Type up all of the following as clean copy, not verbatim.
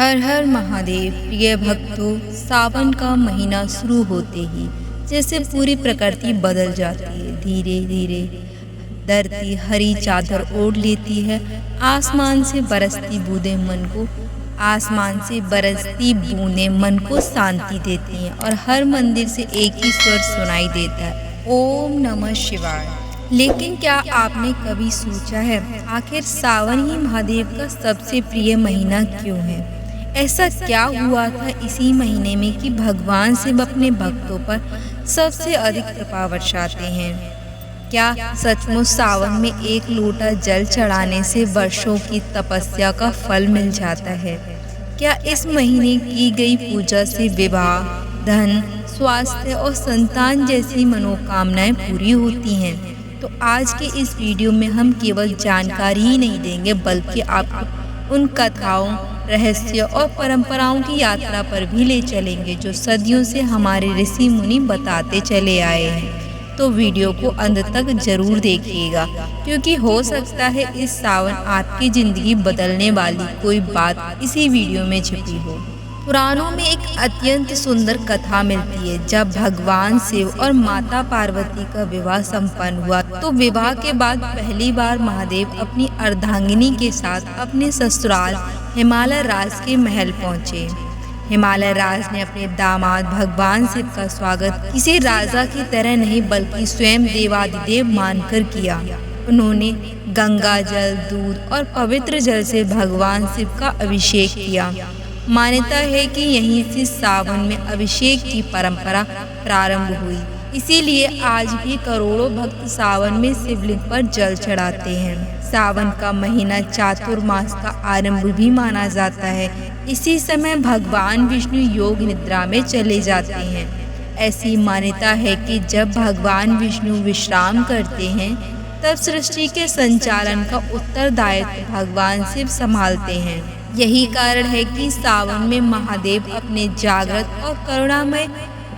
हर हर महादेव। प्रिय भक्तों, सावन का महीना शुरू होते ही जैसे पूरी प्रकृति बदल जाती है। धीरे धीरे धरती हरी चादर ओढ़ लेती है। आसमान से बरसती मन को शांति देती हैं और हर मंदिर से एक ही स्वर सुनाई देता है, ओम नमः शिवाय। लेकिन क्या आपने कभी सोचा है, आखिर सावन ही महादेव का सबसे प्रिय महीना क्यों है? ऐसा क्या हुआ था इसी महीने में कि भगवान शिव अपने भक्तों पर सबसे अधिक कृपा वर्षाते हैं? क्या सचमुच सावन में एक लोटा जल चढ़ाने से वर्षों की तपस्या का फल मिल जाता है? क्या इस महीने की गई पूजा से विवाह, धन, स्वास्थ्य और संतान जैसी मनोकामनाएं पूरी होती हैं? तो आज के इस वीडियो में हम केवल जानकारी ही नहीं देंगे, बल्कि आपको उन कथाओं, रहस्य और परंपराओं की यात्रा पर भी ले चलेंगे जो सदियों से हमारे ऋषि मुनि बताते चले आए हैं। तो वीडियो को अंत तक जरूर देखिएगा, क्योंकि हो सकता है इस सावन आपकी जिंदगी बदलने वाली कोई बात इसी वीडियो में छिपी हो। पुराणों में एक अत्यंत सुंदर कथा मिलती है। जब भगवान शिव और माता पार्वती का विवाह संपन्न हुआ तो विवाह के बाद पहली बार महादेव अपनी अर्धांगिनी के साथ अपने ससुराल हिमालय राज के महल पहुँचे। हिमालय राज ने अपने दामाद भगवान शिव का स्वागत किसी राजा की तरह नहीं, बल्कि स्वयं देवादिदेव मानकर किया। उन्होंने गंगा जल, दूध और पवित्र जल से भगवान शिव का अभिषेक किया। मान्यता है कि यहीं से सावन में अभिषेक की परंपरा प्रारंभ हुई। इसीलिए आज भी करोड़ों भक्त सावन में शिवलिंग पर जल चढ़ाते हैं। सावन का महीना चातुर्मास का आरंभ भी माना जाता है। इसी समय भगवान विष्णु योग निद्रा में चले जाते हैं। ऐसी मान्यता है कि जब भगवान विष्णु विश्राम करते हैं तब सृष्टि के संचालन का उत्तरदायित्व भगवान शिव संभालते हैं। यही कारण है कि सावन में महादेव अपने जागृत और करुणामय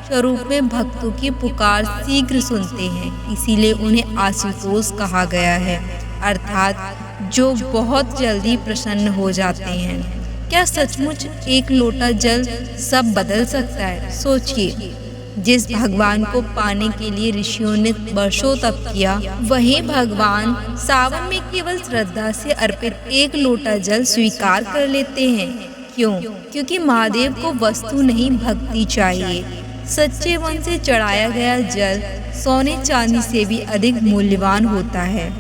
स्वरूप में भक्तों की पुकार शीघ्र सुनते हैं। इसीलिए उन्हें आशुतोष कहा गया है, अर्थात जो बहुत जल्दी प्रसन्न हो जाते हैं। क्या सचमुच एक लोटा जल सब बदल सकता है? सोचिए, जिस भगवान को पाने के लिए ऋषियों ने वर्षों तप किया, वही भगवान सावन में केवल श्रद्धा से अर्पित एक लोटा जल स्वीकार कर लेते हैं। क्यों? क्योंकि महादेव को वस्तु नहीं, भक्ति चाहिए। सच्चे मन से चढ़ाया गया जल सोने चांदी से भी अधिक मूल्यवान होता है।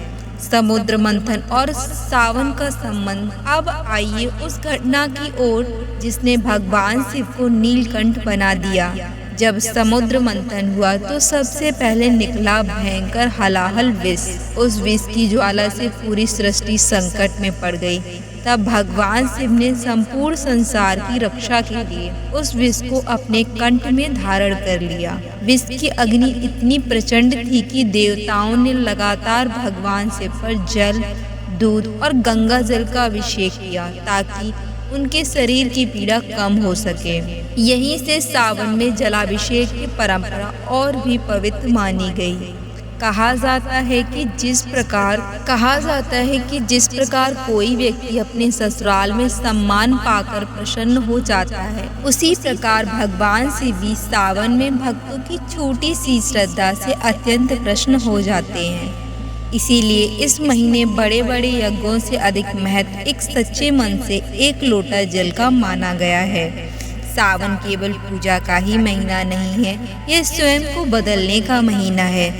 समुद्र मंथन और सावन का संबंध। अब आइए उस घटना की ओर जिसने भगवान शिव को नीलकंठ बना दिया। जब समुद्र मंथन हुआ तो सबसे पहले निकला भयंकर हलाहल विष। उस विष की ज्वाला से पूरी सृष्टि संकट में पड़ गई। तब भगवान शिव ने संपूर्ण संसार की रक्षा के लिए उस विष को अपने कंठ में धारण कर लिया। विष की अग्नि इतनी प्रचंड थी कि देवताओं ने लगातार भगवान शिव पर जल, दूध और गंगा जल का अभिषेक किया ताकि उनके शरीर की पीड़ा कम हो सके। यहीं से सावन में जलाभिषेक की परंपरा और भी पवित्र मानी गई। कहा जाता है कि जिस प्रकार कोई व्यक्ति अपने ससुराल में सम्मान पाकर प्रसन्न हो जाता है, उसी प्रकार भगवान शिव भी सावन में भक्तों की छोटी सी श्रद्धा से अत्यंत प्रसन्न हो जाते हैं। इसीलिए इस महीने बड़े बड़े यज्ञों से अधिक महत्व एक सच्चे मन से एक लोटा जल का माना गया है। सावन केवल पूजा का ही महीना नहीं है, यह स्वयं को बदलने का महीना है।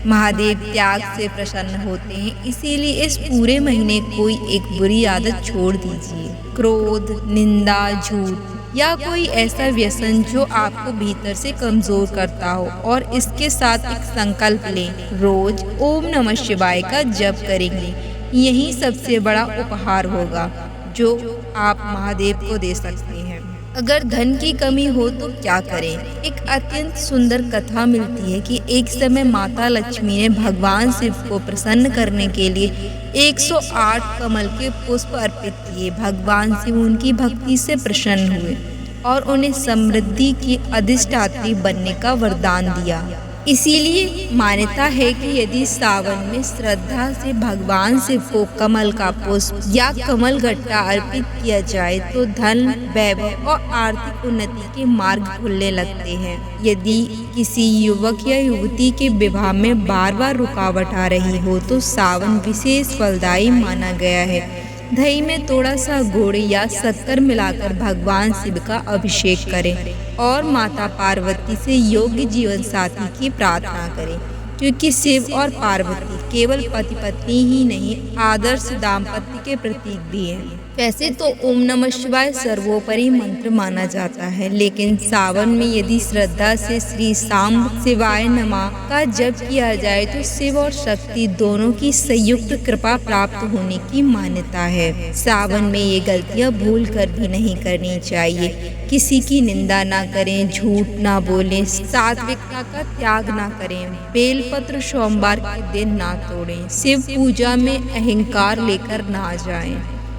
महादेव त्याग से प्रसन्न होते हैं, इसीलिए इस पूरे महीने कोई एक बुरी आदत छोड़ दीजिए। क्रोध, निंदा, झूठ या कोई ऐसा व्यसन जो आपको भीतर से कमजोर करता हो, और इसके साथ एक संकल्प लें, रोज ओम नमः शिवाय का जप करेंगे। यही सबसे बड़ा उपहार होगा जो आप महादेव को दे सकते हैं। अगर धन की कमी हो तो क्या करें? एक अत्यंत सुंदर कथा मिलती है कि एक समय माता लक्ष्मी ने भगवान शिव को प्रसन्न करने के लिए 108 कमल के पुष्प अर्पित किए। भगवान शिव उनकी भक्ति से प्रसन्न हुए और उन्हें समृद्धि की अधिष्ठात्री बनने का वरदान दिया। इसीलिए मान्यता है कि यदि सावन में श्रद्धा से भगवान शिव को कमल का पुष्प या कमल गट्टा अर्पित किया जाए तो धन, वैभव और आर्थिक उन्नति के मार्ग खुलने लगते हैं। यदि किसी युवक या युवती के विवाह में बार बार रुकावट आ रही हो तो सावन विशेष फलदायी माना गया है। दही में थोड़ा सा गुड़ या शक्कर मिलाकर भगवान शिव का अभिषेक करें और माता पार्वती से योग्य जीवन साथी की प्रार्थना करें, क्योंकि शिव और पार्वती केवल पति पत्नी ही नहीं, आदर्श दाम्पत्य के प्रतीक भी हैं। वैसे तो ओम नमः शिवाय सर्वोपरि मंत्र माना जाता है, लेकिन सावन में यदि श्रद्धा से श्री सांब शिवाय नमः का जप किया जाए तो शिव और शक्ति दोनों की संयुक्त कृपा प्राप्त होने की मान्यता है। सावन में ये गलतियां भूल कर भी नहीं करनी चाहिए। किसी की निंदा ना करें, झूठ ना बोलें, सात्विकता का त्याग ना करें, बेलपत्र सोमवार के दिन ना तोड़ें, शिव पूजा में अहंकार लेकर ना जाएं।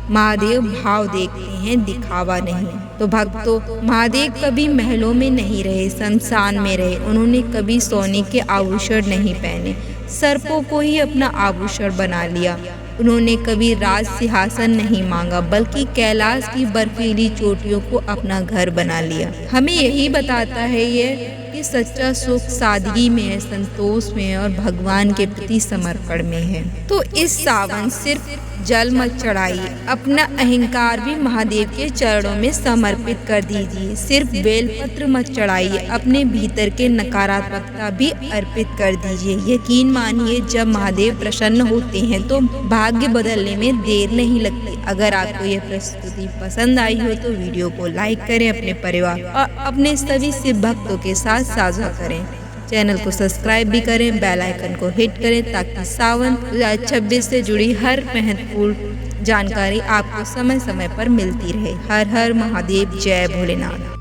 महादेव भाव देखते हैं, दिखावा नहीं। तो भक्तों, महादेव कभी महलों में नहीं रहे, शमशान में रहे। उन्होंने कभी सोने के आभूषण नहीं पहने, सर्पों को ही अपना आभूषण बना लिया। उन्होंने कभी राज सिंहासन नहीं मांगा, बल्कि कैलाश की बर्फीली चोटियों को अपना घर बना लिया। हमें यही बताता है ये कि सच्चा सुख सादगी में है, संतोष में है और भगवान के प्रति समर्पण में है। तो इस सावन सिर्फ जल मत चढ़ाइए, अपना अहंकार भी महादेव के चरणों में समर्पित कर दीजिए। सिर्फ बेलपत्र मत चढ़ाइए, अपने भीतर के नकारात्मकता भी अर्पित कर दीजिए। यकीन मानिए, जब महादेव प्रसन्न होते हैं तो भाग्य बदलने में देर नहीं लगती। अगर आपको यह प्रस्तुति पसंद आई हो तो वीडियो को लाइक करें, अपने परिवार और अपने सभी शिव भक्तों के साथ साझा करें। चैनल को सब्सक्राइब भी करें, बेल आइकन को हिट करें ताकि सावन 2026 से जुड़ी हर महत्वपूर्ण जानकारी आपको समय समय पर मिलती रहे। हर हर महादेव, जय भोलेनाथ।